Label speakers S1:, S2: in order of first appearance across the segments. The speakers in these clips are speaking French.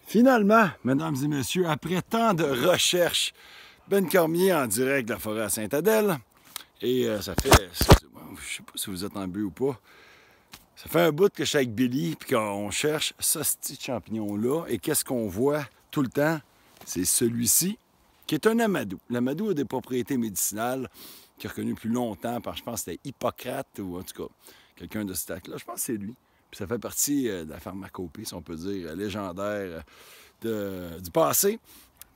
S1: Finalement, mesdames et messieurs, après tant de recherches, Ben Cormier en direct de la forêt à Sainte-Adèle. Et ça fait, excusez-moi, je ne sais pas si vous êtes en but ou pas, ça fait un bout que je suis avec Billy puis qu'on cherche ce petit champignon-là. Et qu'est-ce qu'on voit tout le temps? C'est celui-ci, qui est un amadou. L'amadou a des propriétés médicinales qui est reconnu plus longtemps par, je pense, que c'était Hippocrate ou en tout cas, quelqu'un de cet acte-là. Je pense que c'est lui. Puis ça fait partie de la pharmacopée, si on peut dire, légendaire du passé.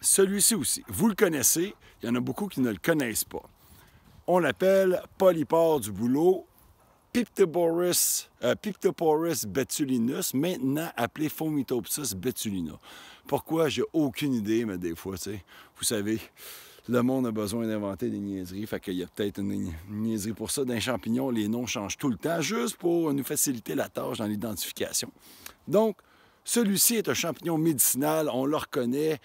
S1: Celui-ci aussi, vous le connaissez, il y en a beaucoup qui ne le connaissent pas. On l'appelle Polypore du bouleau, Pictoporus betulinus, maintenant appelé Fomitopsis betulina. Pourquoi? J'ai aucune idée, mais des fois, tu sais, vous savez, le monde a besoin d'inventer des niaiseries, fait qu'il y a peut-être une niaiserie pour ça. D'un champignon, les noms changent tout le temps, juste pour nous faciliter la tâche dans l'identification. Donc, celui-ci est un champignon médicinal, on le reconnaît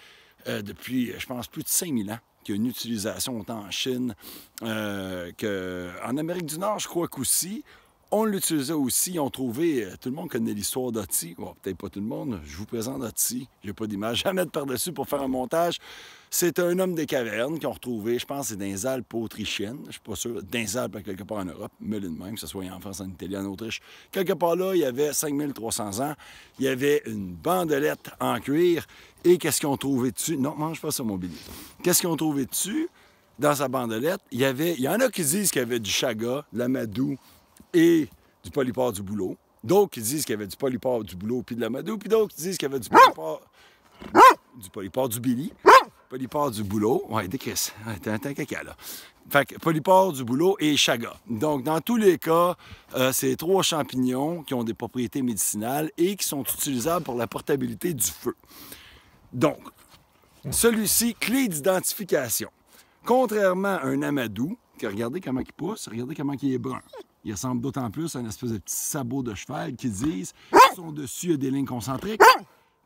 S1: depuis, je pense, plus de 5000 ans, qu'il y a une utilisation autant en Chine qu'en Amérique du Nord, je crois qu'aussi. On l'utilisait aussi, ils ont trouvé, tout le monde connaît l'histoire d'Otzi, bon, peut-être pas tout le monde, je vous présente Otzi, j'ai pas d'image à mettre par-dessus pour faire un montage. C'est un homme des cavernes qu'ils ont retrouvé, je pense que c'est dans les Alpes autrichiennes, je suis pas sûr, dans les Alpes quelque part en Europe, mais de même, que ce soit en France, en Italie, en Autriche. Quelque part là, il y avait 5300 ans, il y avait une bandelette en cuir, et qu'est-ce qu'ils ont trouvé dessus? Non, mange pas ça, mon Billy. Qu'est-ce qu'ils ont trouvé dessus? Dans sa bandelette, il y en a qui disent qu'il y avait du chaga, de l'amadou, et du polypore du bouleau. D'autres qui disent qu'il y avait du polypore du bouleau puis de l'amadou, puis d'autres qui disent qu'il y avait du polypore du Billy, polypore du bouleau. Ouais, décris. Ouais, t'es un caca, là. Fait que polypore du bouleau et chaga. Donc, dans tous les cas, c'est 3 champignons qui ont des propriétés médicinales et qui sont utilisables pour la portabilité du feu. Donc, celui-ci, clé d'identification. Contrairement à un amadou, regardez comment il pousse, regardez comment il est brun. Il ressemble d'autant plus à une espèce de petit sabot de cheval qui disent que son dessus a des lignes concentriques.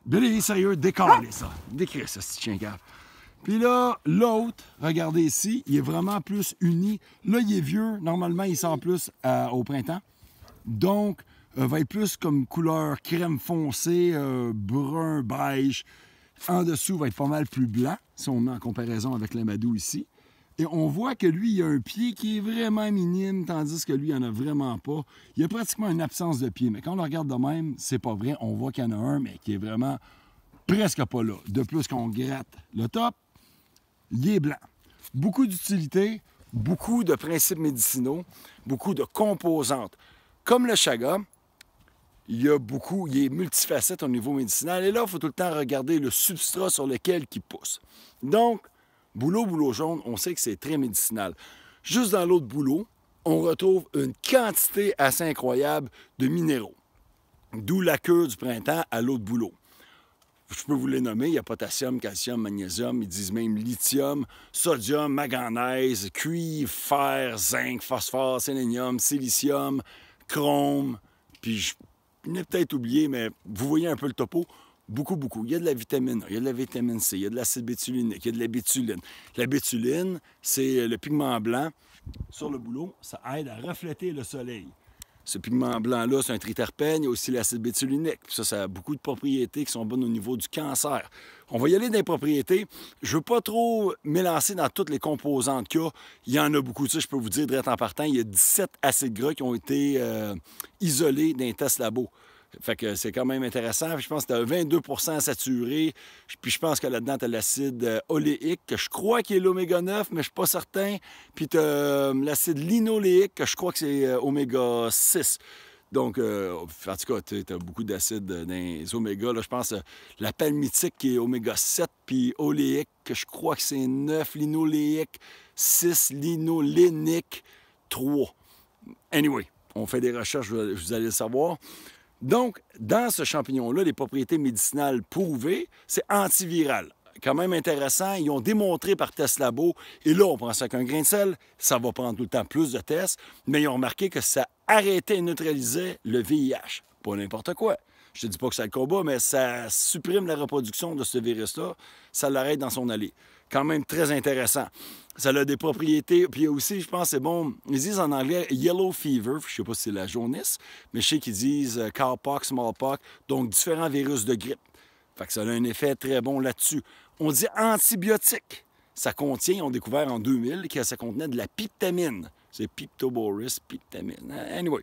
S1: Billy, sérieux, décalez ça. Décris ça, ce chien cave. Puis là, l'autre, regardez ici, il est vraiment plus uni. Là, il est vieux. Normalement, il sort plus au printemps. Donc, va être plus comme couleur crème foncée, brun, beige. En dessous, va être pas mal plus blanc, si on met en comparaison avec l'amadou ici. Et on voit que lui, il a un pied qui est vraiment minime, tandis que lui, il n'en a vraiment pas. Il y a pratiquement une absence de pied. Mais quand on le regarde de même, c'est pas vrai. On voit qu'il y en a un, mais qui est vraiment presque pas là. De plus qu'on gratte le top, il est blanc. Beaucoup d'utilité, beaucoup de principes médicinaux, beaucoup de composantes. Comme le chaga, il est multifacette au niveau médicinal. Et là, il faut tout le temps regarder le substrat sur lequel il pousse. Donc, bouleau jaune, on sait que c'est très médicinal. Juste dans l'autre bouleau, on retrouve une quantité assez incroyable de minéraux. D'où la cure du printemps à l'autre bouleau. Je peux vous les nommer, il y a potassium, calcium, magnésium, ils disent même lithium, sodium, manganèse, cuivre, fer, zinc, phosphore, sélénium, silicium, chrome, puis je n'ai peut-être oublié, mais vous voyez un peu le topo. Beaucoup. Il y a de la vitamine A, il y a de la vitamine C, il y a de l'acide bétulinique, il y a de la bétuline. La bétuline, c'est le pigment blanc sur le bouleau. Ça aide à refléter le soleil. Ce pigment blanc-là, c'est un triterpène. Il y a aussi l'acide bétulinique. Ça a beaucoup de propriétés qui sont bonnes au niveau du cancer. On va y aller dans les propriétés. Je ne veux pas trop m'élancer dans toutes les composantes qu'il y a. Il y en a beaucoup. Je peux vous dire, direct en partant, il y a 17 acides gras qui ont été isolés dans les tests labo. Fait que c'est quand même intéressant. Je pense que tu as 22 % saturé. Puis je pense que là-dedans, tu as l'acide oléique, que je crois qu'il est l'oméga 9, mais je ne suis pas certain. Puis tu as l'acide linoléique, que je crois que c'est oméga 6. Donc, en tout cas, tu as beaucoup d'acides dans les oméga. Là, je pense la palmitique qui est oméga 7, puis oléique, que je crois que c'est 9, linoléique, 6, linolénique, 3. Anyway, on fait des recherches, vous allez le savoir. Donc, dans ce champignon-là, les propriétés médicinales prouvées, c'est antiviral. Quand même intéressant, ils ont démontré par test labo, et là, on prend ça avec un grain de sel, ça va prendre tout le temps plus de tests, mais ils ont remarqué que ça arrêtait et neutralisait le VIH. Pas n'importe quoi. Je ne dis pas que ça le combat, mais ça supprime la reproduction de ce virus-là, ça l'arrête dans son allée. Quand même très intéressant. Ça a des propriétés, puis aussi, je pense, c'est bon, ils disent en anglais « yellow fever », je ne sais pas si c'est la jaunisse, mais je sais qu'ils disent « cowpox »,« smallpox », donc différents virus de grippe. Fait que ça a un effet très bon là-dessus. On dit antibiotique. Ça contient, ils ont découvert en 2000 que ça contenait de la piptamine. C'est Piptoboris, piptamine. Anyway.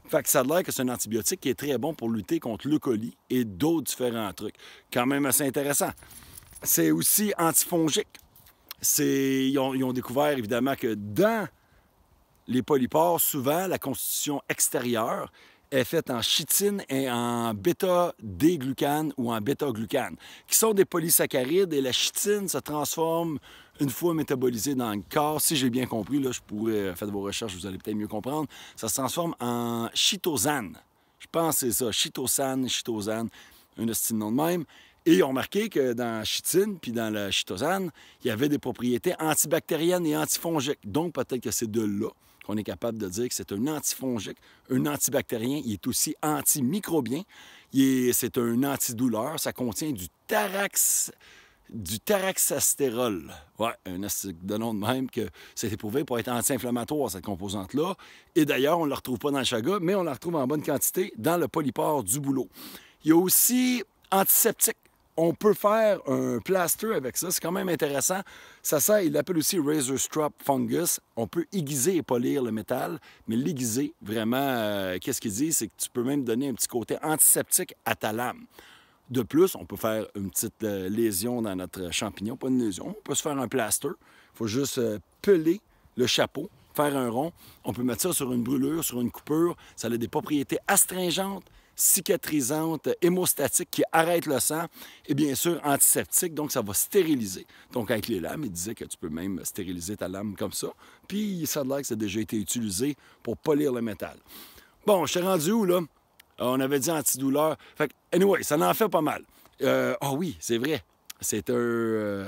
S1: Fait que ça a l'air que c'est un antibiotique qui est très bon pour lutter contre le colis et d'autres différents trucs. Quand même assez intéressant. C'est aussi antifongique. Ils ont découvert, évidemment, que dans les polypores, souvent, la constitution extérieure est faite en chitine et en bêta-D-glucane ou en bêta-glucane, qui sont des polysaccharides, et la chitine se transforme une fois métabolisée dans le corps. Si j'ai bien compris, là, je pourrais faire vos recherches, vous allez peut-être mieux comprendre. Ça se transforme en chitosane. Je pense que c'est ça, chitosane, un style nom de même. Et ils ont remarqué que dans la chitine puis dans la chitosane, il y avait des propriétés antibactériennes et antifongiques. Donc, peut-être que c'est de là qu'on est capable de dire que c'est un antifongique, un antibactérien. Il est aussi antimicrobien. C'est un antidouleur. Ça contient du taraxastérol. Ouais, un de nom de même que c'est éprouvé pour être anti-inflammatoire, cette composante-là. Et d'ailleurs, on ne la retrouve pas dans le chaga, mais on la retrouve en bonne quantité dans le polypore du bouleau. Il y a aussi antiseptique. On peut faire un plaster avec ça, c'est quand même intéressant. Ça sert, il l'appelle aussi Razor Strop Fungus. On peut aiguiser et polir le métal, mais l'aiguiser, vraiment, qu'est-ce qu'il dit? C'est que tu peux même donner un petit côté antiseptique à ta lame. De plus, on peut faire une petite lésion dans notre champignon, pas une lésion, on peut se faire un plaster. Il faut juste peler le chapeau, faire un rond. On peut mettre ça sur une brûlure, sur une coupure. Ça a des propriétés astringentes, cicatrisantes, hémostatiques qui arrêtent le sang et bien sûr antiseptiques, donc ça va stériliser. Donc avec les lames, il disait que tu peux même stériliser ta lame comme ça. Puis ça a l'air que ça a déjà été utilisé pour polir le métal. Bon, je t'ai rendu où là? On avait dit antidouleur. Fait que, anyway, ça en fait pas mal. Oui, c'est vrai. C'est un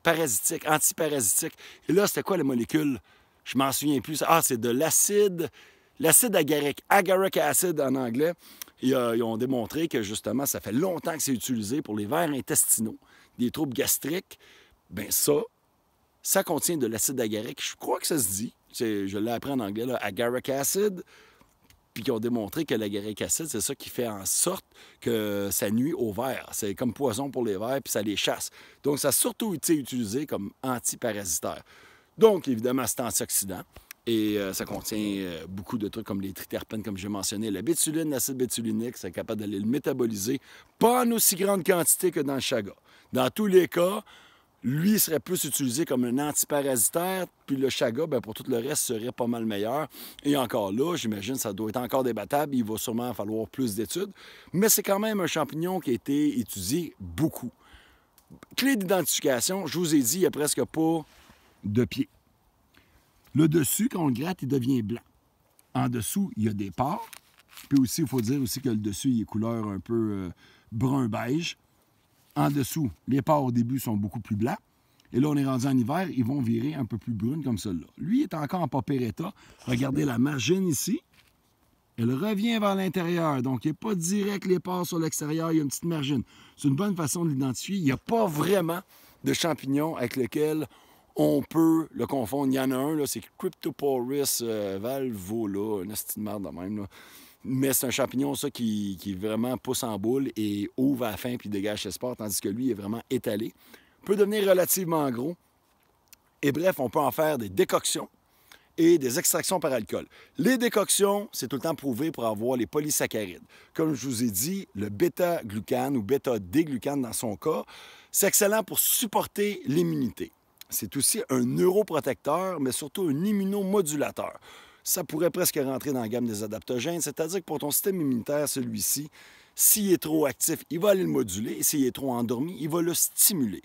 S1: parasitique, antiparasitique. Et là, c'était quoi la molécule? Je m'en souviens plus. Ah, c'est de l'acide agarique. Agaric acid en anglais. Ils ont démontré que, justement, ça fait longtemps que c'est utilisé pour les vers intestinaux, des troubles gastriques. Bien, ça contient de l'acide agarique. Je crois que ça se dit. Je l'ai appris en anglais, là, agaric acid. Puis qui ont démontré que l'agaric acide, c'est ça qui fait en sorte que ça nuit aux vers. C'est comme poison pour les vers, puis ça les chasse. Donc, ça a surtout été utilisé comme antiparasitaire. Donc, évidemment, c'est antioxydant. Et ça contient beaucoup de trucs comme les triterpènes, comme j'ai mentionné. La bétuline, l'acide bétulinique, c'est capable d'aller le métaboliser, pas en aussi grande quantité que dans le chaga. Dans tous les cas, lui serait plus utilisé comme un antiparasitaire, puis le chaga, bien, pour tout le reste, serait pas mal meilleur. Et encore là, j'imagine ça doit être encore débattable. Il va sûrement falloir plus d'études. Mais c'est quand même un champignon qui a été étudié beaucoup. Clé d'identification, je vous ai dit, il n'y a presque pas de pied. Le dessus, quand on le gratte, il devient blanc. En dessous, il y a des pores. Puis aussi, il faut dire aussi que le dessus, il est couleur un peu brun-beige. En dessous, les pores au début sont beaucoup plus blancs. Et là, on est rendu en hiver, ils vont virer un peu plus brunes comme celle-là. Lui, il est encore en pas pire état. Regardez la margine ici. Elle revient vers l'intérieur. Donc, il n'est pas direct les pores sur l'extérieur. Il y a une petite margine. C'est une bonne façon de l'identifier. Il n'y a pas vraiment de champignon avec lequel on peut le confondre. Il y en a un, là, c'est Cryptoporus valvola, une petite marde de même, là. Mais c'est un champignon, ça, qui vraiment pousse en boule et ouvre à la fin puis dégage ses spores, tandis que lui, il est vraiment étalé. Peut devenir relativement gros. Et bref, on peut en faire des décoctions et des extractions par alcool. Les décoctions, c'est tout le temps prouvé pour avoir les polysaccharides. Comme je vous ai dit, le bêta-glucane ou bêta-D-glucane dans son cas, c'est excellent pour supporter l'immunité. C'est aussi un neuroprotecteur, mais surtout un immunomodulateur. Ça pourrait presque rentrer dans la gamme des adaptogènes, c'est-à-dire que pour ton système immunitaire, celui-ci, s'il est trop actif, il va aller le moduler, et s'il est trop endormi, il va le stimuler.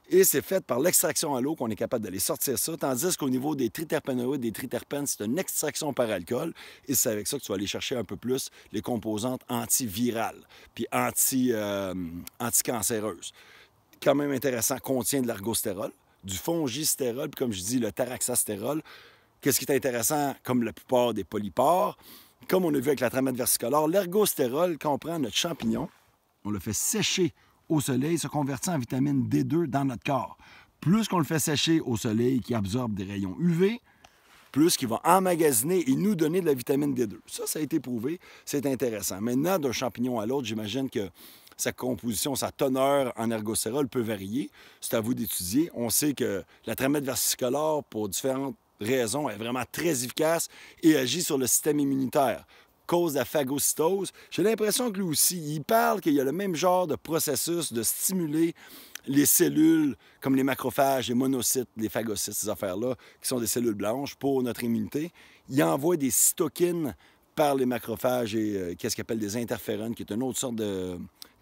S1: Et c'est fait par l'extraction à l'eau qu'on est capable d'aller sortir ça, tandis qu'au niveau des triterpénoïdes, des triterpènes, c'est une extraction par alcool, et c'est avec ça que tu vas aller chercher un peu plus les composantes antivirales, puis anticancéreuses. Quand même intéressant, contient de l'ergostérol, du fongistérol, puis comme je dis, le taraxastérol. Qu'est-ce qui est intéressant, comme la plupart des polypores, comme on a vu avec la tramette versicolore, l'ergostérol, quand on prend notre champignon, on le fait sécher au soleil, se convertit en vitamine D2 dans notre corps. Plus qu'on le fait sécher au soleil qui absorbe des rayons UV, plus qu'il va emmagasiner et nous donner de la vitamine D2. Ça a été prouvé, c'est intéressant. Maintenant, d'un champignon à l'autre, j'imagine que sa composition, sa teneur en ergostérol peut varier. C'est à vous d'étudier. On sait que la tramette versicolore, pour différentes raisons, est vraiment très efficace et agit sur le système immunitaire. Cause de la phagocytose. J'ai l'impression que lui aussi, il parle qu'il y a le même genre de processus de stimuler les cellules comme les macrophages, les monocytes, les phagocytes, ces affaires-là, qui sont des cellules blanches pour notre immunité. Il envoie des cytokines par les macrophages et qu'est-ce qu'ils appellent des interférones, qui est une autre sorte de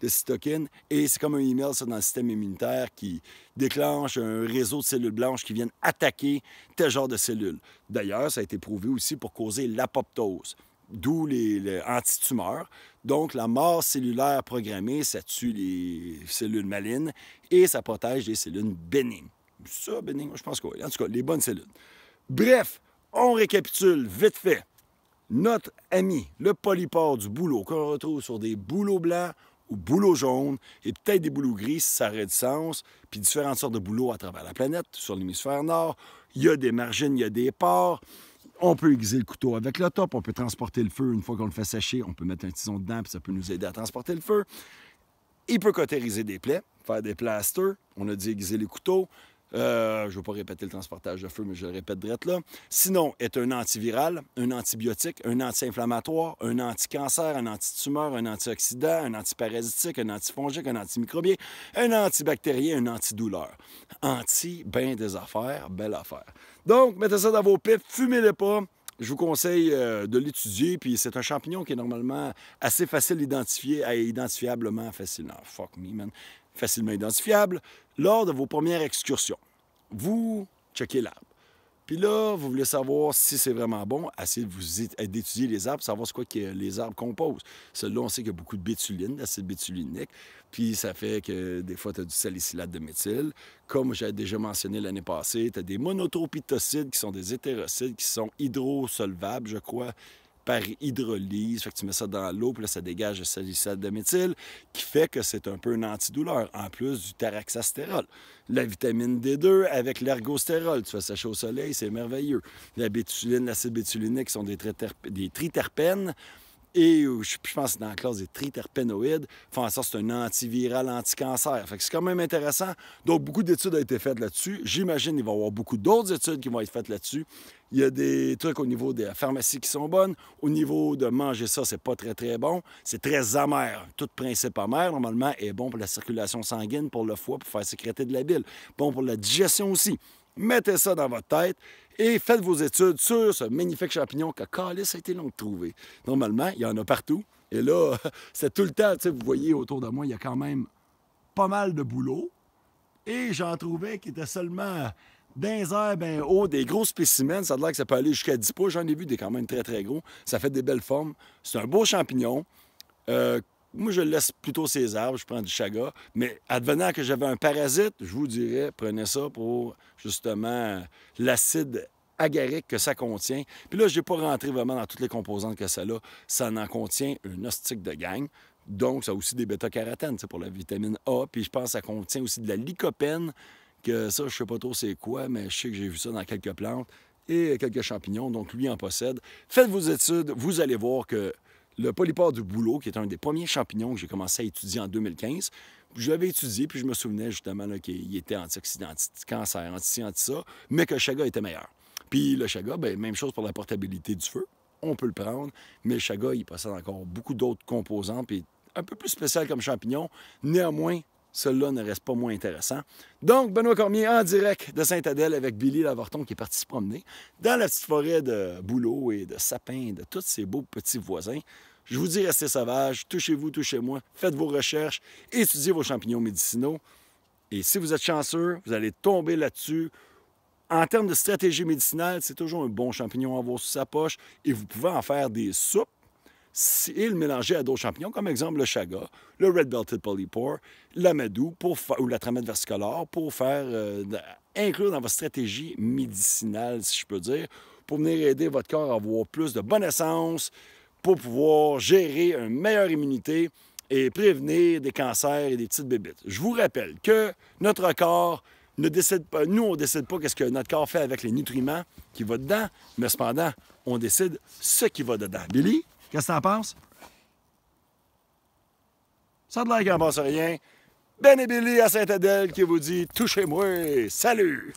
S1: cytokines. Et c'est comme un email, ça, dans le système immunitaire qui déclenche un réseau de cellules blanches qui viennent attaquer tel genre de cellules. D'ailleurs, ça a été prouvé aussi pour causer l'apoptose, d'où les antitumeurs. Donc, la mort cellulaire programmée, ça tue les cellules malignes et ça protège les cellules bénignes. Ça, bénignes, je pense que oui. En tout cas, les bonnes cellules. Bref, on récapitule vite fait. Notre ami, le polypore du bouleau, qu'on retrouve sur des bouleaux blancs ou bouleaux jaunes, et peut-être des bouleaux gris si ça aurait du sens, puis différentes sortes de bouleaux à travers la planète, sur l'hémisphère nord. Il y a des margines, il y a des pores. On peut aiguiser le couteau avec le top, on peut transporter le feu une fois qu'on le fait sécher, on peut mettre un tison dedans, puis ça peut nous aider à transporter le feu. Il peut cautériser des plaies, faire des plasters. On a dit aiguiser les couteaux. Je ne vais pas répéter le transportage de feu, mais je le répète direct là. Sinon, est un antiviral, un antibiotique, un anti-inflammatoire, un anti-cancer, un antitumeur, un antioxydant, un antiparasitique, un antifongique, un antimicrobien, un antibactérien, un antidouleur. Anti, ben des affaires, belle affaire. Donc, mettez ça dans vos pipes, fumez-les pas. Je vous conseille de l'étudier, puis c'est un champignon qui est normalement assez facile à identifier, identifiablement facilement. Fuck me, man. Facilement identifiable. Lors de vos premières excursions, vous checkez l'arbre. Puis là, vous voulez savoir si c'est vraiment bon, essayez d'étudier les arbres, savoir ce que les arbres composent. Celui-là, on sait qu'il y a beaucoup de bétuline, d'acide bétulinique, puis ça fait que des fois, tu as du salicylate de méthyle. Comme j'ai déjà mentionné l'année passée, tu as des monotropitocides qui sont des hétérocides, qui sont hydrosolvables, je crois, par hydrolyse. Fait que tu mets ça dans l'eau, puis là, ça dégage le salicylate de méthyle, qui fait que c'est un peu un antidouleur, en plus du taraxastérol. La vitamine D2 avec l'ergostérol, tu fais sécher au soleil, c'est merveilleux. La bétuline, l'acide bétulinique sont des triterpènes, et je pense que dans la classe des triterpénoïdes, font en sorte que c'est un antiviral, anti-cancer. Fait que c'est quand même intéressant. Donc, beaucoup d'études ont été faites là-dessus. J'imagine qu'il va y avoir beaucoup d'autres études qui vont être faites là-dessus. Il y a des trucs au niveau de la pharmacie qui sont bonnes. Au niveau de manger ça, c'est pas très, très bon. C'est très amer. Tout principe amer, normalement, est bon pour la circulation sanguine, pour le foie, pour faire sécréter de la bile. Bon pour la digestion aussi. Mettez ça dans votre tête et faites vos études sur ce magnifique champignon que, calisse, ça a été long de trouver. Normalement, il y en a partout. Et là, c'est tout le temps, tu sais, vous voyez autour de moi, il y a quand même pas mal de boulot. Et j'en trouvais qui étaient seulement dans les airs, bien haut, des gros spécimens. Ça a l'air que ça peut aller jusqu'à 10 pouces. J'en ai vu des quand même très, très gros. Ça fait des belles formes. C'est un beau champignon. Moi, je laisse plutôt ces arbres, je prends du chaga. Mais advenant que j'avais un parasite, je vous dirais, prenez ça pour justement l'acide agarique que ça contient. Puis là, je n'ai pas rentré vraiment dans toutes les composantes que ça a. Ça en contient un ostique de gang. Donc, ça a aussi des bêta-carotènes, pour la vitamine A. Puis je pense que ça contient aussi de la lycopène, que ça, je ne sais pas trop c'est quoi, mais je sais que j'ai vu ça dans quelques plantes et quelques champignons. Donc, lui en possède. Faites vos études, vous allez voir que le polypore du bouleau, qui est un des premiers champignons que j'ai commencé à étudier en 2015, je l'avais étudié, puis je me souvenais justement qu'il était antioxydant, anti-cancer, anti-ci, anti-ça, mais que le chaga était meilleur. Puis le chaga, bien, même chose pour la portabilité du feu. On peut le prendre, mais le chaga, il possède encore beaucoup d'autres composants, puis un peu plus spécial comme champignon. Néanmoins, celui-là ne reste pas moins intéressant. Donc, Benoît Cormier en direct de Sainte-Adèle avec Billy Lavorton qui est parti se promener dans la petite forêt de bouleaux et de sapins, de tous ces beaux petits voisins. Je vous dis, restez sauvages, touchez-vous, touchez-moi, faites vos recherches, étudiez vos champignons médicinaux. Et si vous êtes chanceux, vous allez tomber là-dessus. En termes de stratégie médicinale, c'est toujours un bon champignon à avoir sous sa poche et vous pouvez en faire des soupes et le mélanger à d'autres champignons, comme exemple le chaga, le red-belted polypore, l'amadou ou la tramette versicolore pour faire inclure dans votre stratégie médicinale, si je peux dire, pour venir aider votre corps à avoir plus de bonne essence, pour pouvoir gérer une meilleure immunité et prévenir des cancers et des petites bébites. Je vous rappelle que notre corps ne décide pas, nous, on ne décide pas ce que notre corps fait avec les nutriments qui vont dedans, mais cependant, on décide ce qui va dedans. Billy, qu'est-ce que tu en penses? Ça a l'air qu'il n'en pense rien. Ben et Billy à Saint-Adèle qui vous dit « Touchez-moi! Salut! »